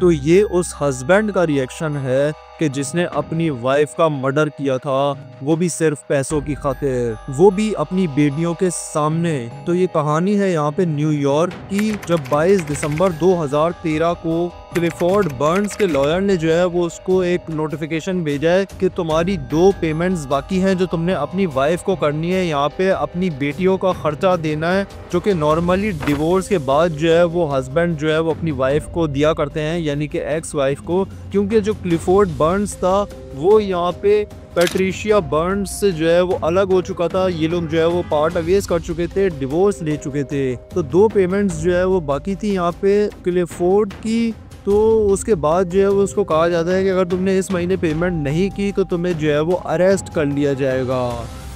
तो ये उस हस्बैंड का रिएक्शन है कि जिसने अपनी वाइफ का मर्डर किया था, वो भी सिर्फ पैसों की खातिर, वो भी अपनी बेटियों के सामने। तो ये कहानी है यहाँ पे न्यूयॉर्क की, जब 22 दिसंबर 2013 को क्लिफोर्ड बर्न्स के लॉयर ने जो है वो उसको एक नोटिफिकेशन भेजा है कि तुम्हारी 2 पेमेंट्स बाकी हैं जो तुमने अपनी वाइफ को करनी है। यहाँ पे अपनी बेटियों का खर्चा देना है, जो कि नॉर्मली डिवोर्स के बाद जो है वो हस्बैंड जो है वो अपनी वाइफ को दिया करते हैं, यानी कि एक्स वाइफ को। क्योंकि जो क्लिफोर्ड बर्न्स था वो यहाँ पे पैट्रिशिया बर्न्स से जो है वो अलग हो चुका था। ये लोग जो है वो पार्ट अवेज कर चुके थे, डिवोर्स ले चुके थे। तो 2 पेमेंट्स जो है वो बाकी थी यहाँ पे क्लिफोर्ड की। तो उसके बाद जो है वो उसको कहा जाता है कि अगर तुमने इस महीने पेमेंट नहीं की तो तुम्हें जो है वो अरेस्ट कर लिया जाएगा।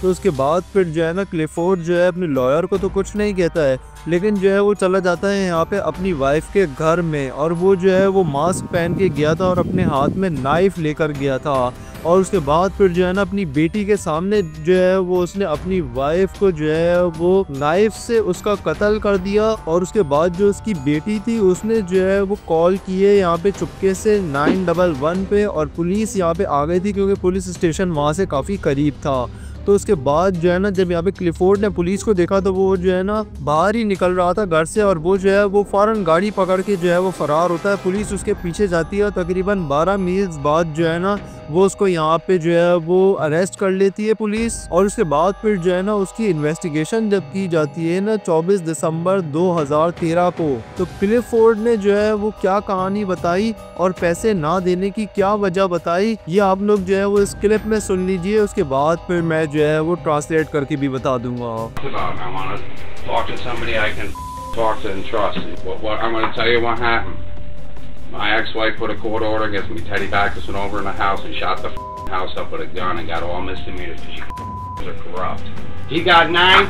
तो उसके बाद फिर जो है ना क्लिफोर्ड जो है अपने लॉयर को तो कुछ नहीं कहता है, लेकिन जो है वो चला जाता है यहाँ पे अपनी वाइफ के घर में, और वो जो है वो मास्क पहन के गया था और अपने हाथ में नाइफ लेकर गया था। और उसके बाद फिर जो है ना अपनी बेटी के सामने जो है वो उसने अपनी वाइफ को जो है वो नाइफ से उसका कत्ल कर दिया। और उसके बाद जो उसकी बेटी थी उसने जो है वो कॉल किए यहाँ पे चुपके से 911 पे, और पुलिस यहाँ पे आ गई थी क्योंकि पुलिस स्टेशन वहाँ से काफ़ी करीब था। तो उसके बाद जो है ना जब यहाँ पे क्लिफोर्ड ने पुलिस को देखा तो वो जो है ना बाहर ही निकल रहा था घर से, और वो जो है वो फौरन गाड़ी पकड़ के जो है वो फरार होता है। पुलिस उसके पीछे जाती है, तकरीबन 12 मील्स बाद जो है ना वो उसको यहाँ पे जो है वो अरेस्ट कर लेती है पुलिस। और उसके बाद फिर जो है ना उसकी इन्वेस्टिगेशन जब की जाती है ना 24 दिसंबर 2013 को, तो क्लिफोर्ड ने जो है वो क्या कहानी बताई और पैसे ना देने की क्या वजह बताई, ये आप लोग जो है वो इस क्लिप में सुन लीजिए। उसके बाद फिर मैं जो है वो ट्रांसलेट करके भी बता दूंगा। My ex-wife put a court order against me. Teddy Backus went over in the house and shot the house up with a gun and got all misdemeanors because you are corrupt. He got 9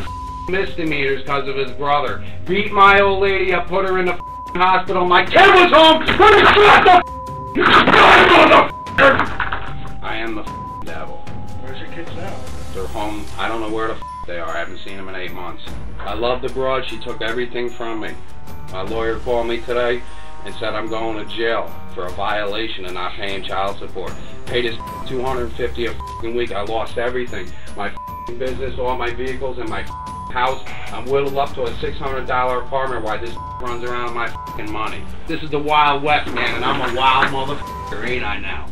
misdemeanors because of his brother. Beat my old lady up, put her in the hospital. My kid was home when he shot the motherfucker! I am the devil. Where's your kids now? They're home. I don't know where the they are. I haven't seen them in 8 months. I love the broad. She took everything from me. My lawyer called me today and said I'm going to jail for a violation and not paying child support. Paid his $250 a week. I lost everything. My business, all my vehicles, and my house. I'm whittled up to a $600 apartment while this runs around with my money. This is the Wild West, man, and I'm a wild motherfucker, ain't I now?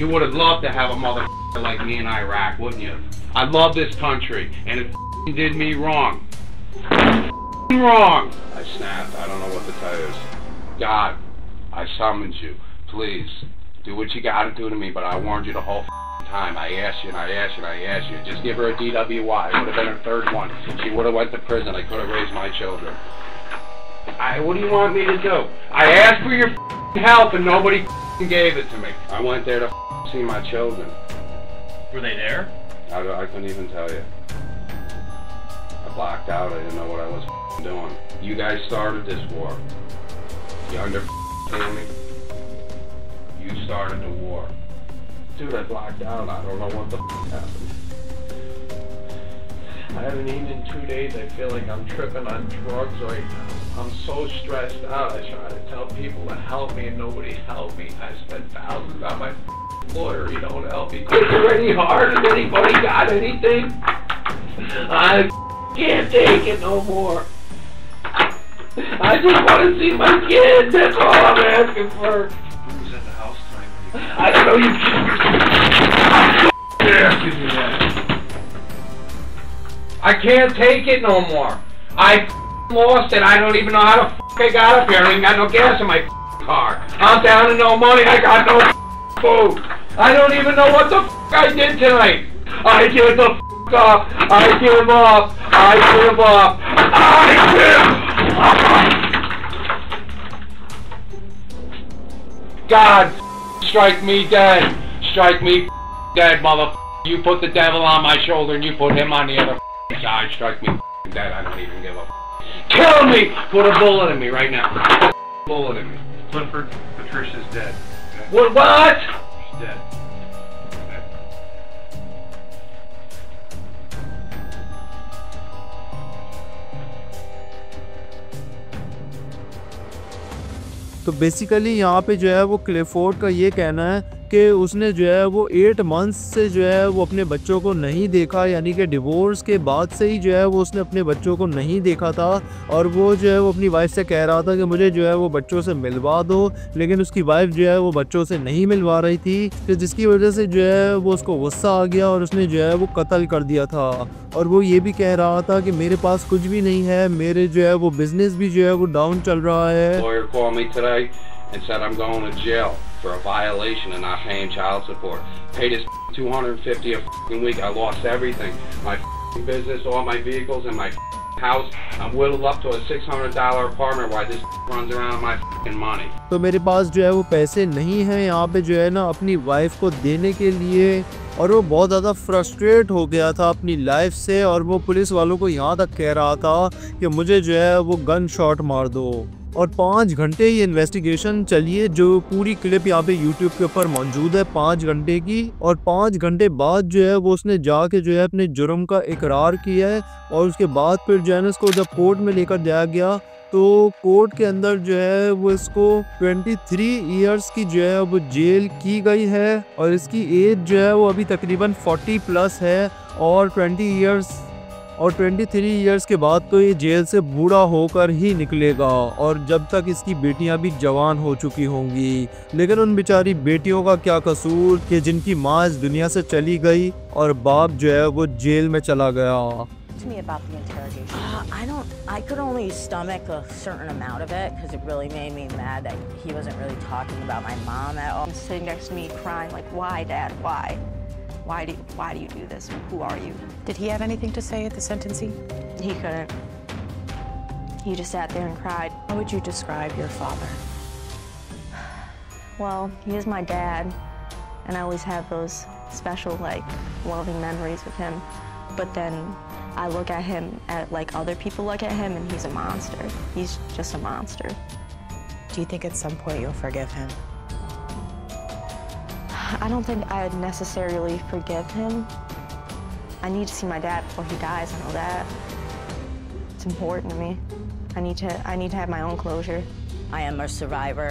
You would have loved to have a motherfucker like me in Iraq, wouldn't you? I love this country, and it did me wrong. Wrong. I snapped. I don't know what to tell you. God, I summoned you. Please, do what you got to do to me, but I warned you the whole time. I asked you and I asked you and I asked you. Just give her a DWI. It would have been her 3rd one. She would have went to prison. I could have raised my children. What do you want me to do? I asked for your help and nobody gave it to me. I went there to see my children. Were they there? I couldn't even tell you. I blacked out. I didn't know what I was doing. You guys started this war. You understand me? You started the war. Dude, I blacked out. I don't know what the happened. I haven't eaten in 2 days. I feel like I'm tripping on drugs right now. I'm so stressed out. I try to tell people to help me and nobody helped me. I spent thousands on my lawyer. He don't help me. Is it any hard? Has anybody got anything? I can't take it no more. I just want to see my kids. That's all I'm asking for. Who was at the house tonight? I don't know you. Excuse me, Dad. I can't take it no more. I lost it. I don't even know how the I got up here. I ain't got no gas in my car. I'm down to no money. I got no food. I don't even know what the I did tonight. I give the up. I give up. I give up. I give up. God, strike me dead. Strike me dead, mother. You put the devil on my shoulder and you put him on the other side. Strike me dead. I don't even give a kill me. Put a bullet in me right now. Bullet in me. Clifford, Patricia's dead. Okay. What? She's dead. तो basically यहाँ पे जो है वो Clifford का ये कहना है कि उसने जो है वो 8 मंथ्स से जो है वो अपने बच्चों को नहीं देखा, यानी कि डिवोर्स के बाद से ही जो है वो उसने अपने बच्चों को नहीं देखा था। और वो जो है वो अपनी वाइफ से कह रहा था कि मुझे जो है वो बच्चों से मिलवा दो, लेकिन उसकी वाइफ जो है वो बच्चों से नहीं मिलवा रही थी, तो जिसकी वजह से जो है वो उसको गुस्सा आ गया और उसने जो है वो कत्ल कर दिया था। और वो ये भी कह रहा था कि मेरे पास कुछ भी नहीं है, मेरे जो है वो बिजनेस भी जो है वो डाउन चल रहा है। Lawyer called me today and said I'm going to jail for a violation and not paying child support. Paid his $250 a week. I lost everything. My business, all my vehicles, and my house. I'm whittled up to a $600 apartment while this runs around my money. तो मेरे पास जो है वो पैसे नहीं हैं यहाँ पे जो है ना अपनी वाइफ को देने के लिए, और वो बहुत ज़्यादा फ्रस्ट्रेट हो गया था अपनी लाइफ से, और वो पुलिस वालों को यहाँ तक कह रहा था कि मुझे जो है वो गन शॉट मार दो। और 5 घंटे ये इन्वेस्टिगेशन चली है, जो पूरी क्लिप यहाँ पे यूट्यूब के ऊपर मौजूद है 5 घंटे की। और 5 घंटे बाद जो है वो उसने जाके जो है अपने जुर्म का इकरार किया है। और उसके बाद फिर जो है ना इसको जब कोर्ट में लेकर जाया गया तो कोर्ट के अंदर जो है वो इसको 23 इयर्स की जो है वो जेल की गई है। और इसकी एज जो है वो अभी तकरीबन 40 प्लस है, और 23 इयर्स के बाद तो ये जेल से बूढ़ा होकर ही निकलेगा, और जब तक इसकी बेटियां भी जवान हो चुकी होंगी। लेकिन उन बेचारी बेटियों का क्या कसूर कि जिनकी माँ इस दुनिया से चली गई और बाप जो है वो जेल में चला गया। To me about the interrogation. I could only stomach a certain amount of it because it really made me mad that he wasn't really talking about my mom at all. Sitting next to me crying like, "Why, Dad? Why? Why do you do this? Who are you?" Did he have anything to say at the sentencing? He couldn't. He just sat there and cried. How would you describe your father? Well, he is my dad, and I always have those special, like, loving memories with him. But then I look at him like other people look at him, and he's a monster. He's just a monster. Do you think at some point you'll forgive him? I don't think I'd necessarily forgive him. I need to see my dad before he dies. I know that. It's important to me. I need to have my own closure. I am a survivor.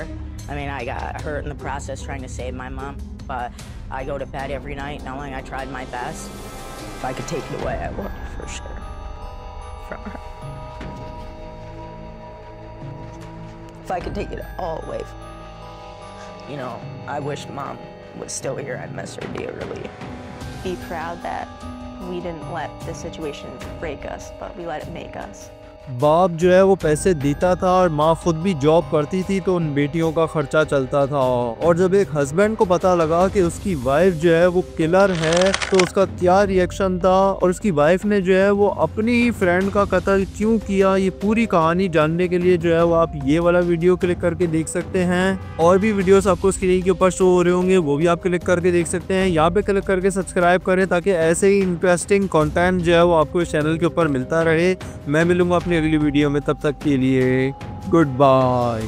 I mean, I got hurt in the process trying to save my mom, but I go to bed every night knowing I tried my best. If I could take it away, I would, for sure, from her. If I could take it all away, you know, I wish Mom was still here. I miss her dearly. Be proud that we didn't let this situation break us, but we let it make us. बाप जो है वो पैसे देता था और माँ खुद भी जॉब करती थी, तो उन बेटियों का खर्चा चलता था। और जब एक हस्बैंड को पता लगा कि उसकी वाइफ जो है वो किलर है, तो उसका क्या रिएक्शन था, और उसकी वाइफ ने जो है वो अपनी ही फ्रेंड का कत्ल क्यों किया, ये पूरी कहानी जानने के लिए जो है वो आप ये वाला वीडियो क्लिक करके देख सकते हैं। और भी वीडियोस आपको स्क्रीन के ऊपर शो हो रहे होंगे, वो भी आप क्लिक करके देख सकते हैं। यहाँ पे क्लिक करके सब्सक्राइब करें ताकि ऐसे ही इंटरेस्टिंग कंटेंट जो है वो आपको इस चैनल के ऊपर मिलता रहे। मैं मिलूंगा अपनी अगली वीडियो में, तब तक के लिए गुड बाय।